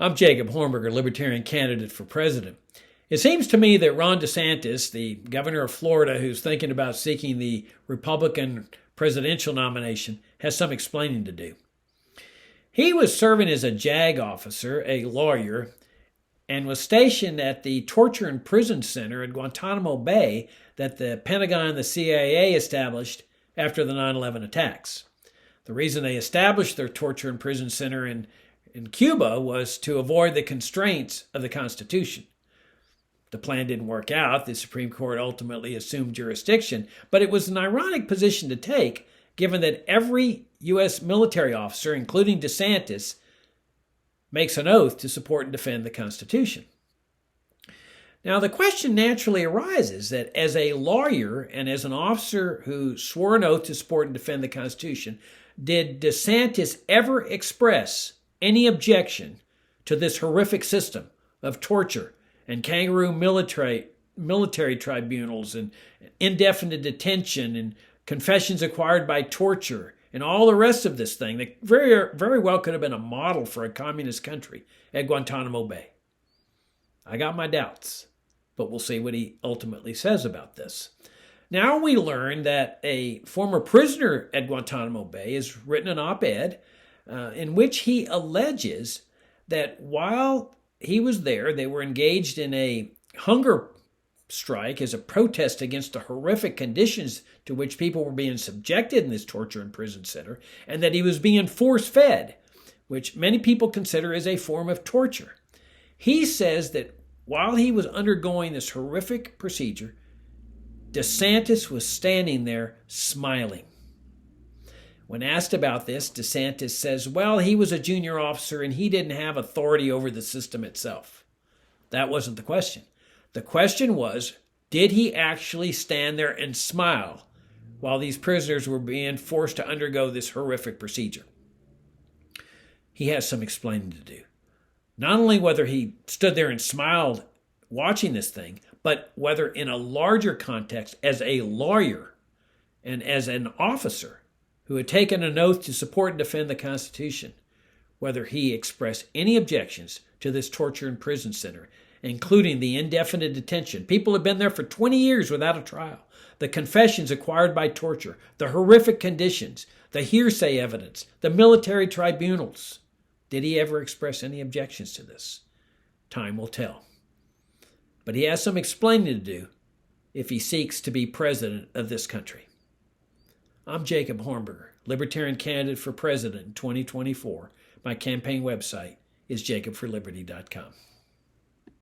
I'm Jacob Hornberger, Libertarian candidate for president. It seems to me that Ron DeSantis, the governor of Florida who's thinking about seeking the Republican presidential nomination, has some explaining to do. He was serving as a JAG officer, a lawyer, and was stationed at the Torture and Prison Center at Guantanamo Bay that the Pentagon and the CIA established after the 9/11 attacks. The reason they established their Torture and Prison Center in Cuba was to avoid the constraints of the Constitution. The plan didn't work out. The Supreme Court ultimately assumed jurisdiction, but it was an ironic position to take, given that every U.S. military officer, including DeSantis, makes an oath to support and defend the Constitution. Now, the question naturally arises that as a lawyer and as an officer who swore an oath to support and defend the Constitution, did DeSantis ever express any objection to this horrific system of torture and kangaroo military tribunals and indefinite detention and confessions acquired by torture and all the rest of this thing that very well could have been a model for a communist country at Guantanamo Bay? I got my doubts, but we'll see what he ultimately says about this. Now we learn that a former prisoner at Guantanamo Bay has written an op-ed in which he alleges that while he was there, they were engaged in a hunger strike as a protest against the horrific conditions to which people were being subjected in this torture and prison center, and that he was being force-fed, which many people consider as a form of torture. He says that while he was undergoing this horrific procedure, DeSantis was standing there smiling. When asked about this, DeSantis says, well, he was a junior officer and he didn't have authority over the system itself. That wasn't the question. The question was, did he actually stand there and smile while these prisoners were being forced to undergo this horrific procedure? He has some explaining to do. Not only whether he stood there and smiled watching this thing, but whether in a larger context as a lawyer and as an officer who had taken an oath to support and defend the Constitution, whether he expressed any objections to this torture and prison center, including the indefinite detention. People have been there for 20 years without a trial. The confessions acquired by torture, the horrific conditions, the hearsay evidence, the military tribunals. Did he ever express any objections to this? Time will tell. But he has some explaining to do if he seeks to be president of this country. I'm Jacob Hornberger, Libertarian candidate for president in 2024. My campaign website is jacobforliberty.com.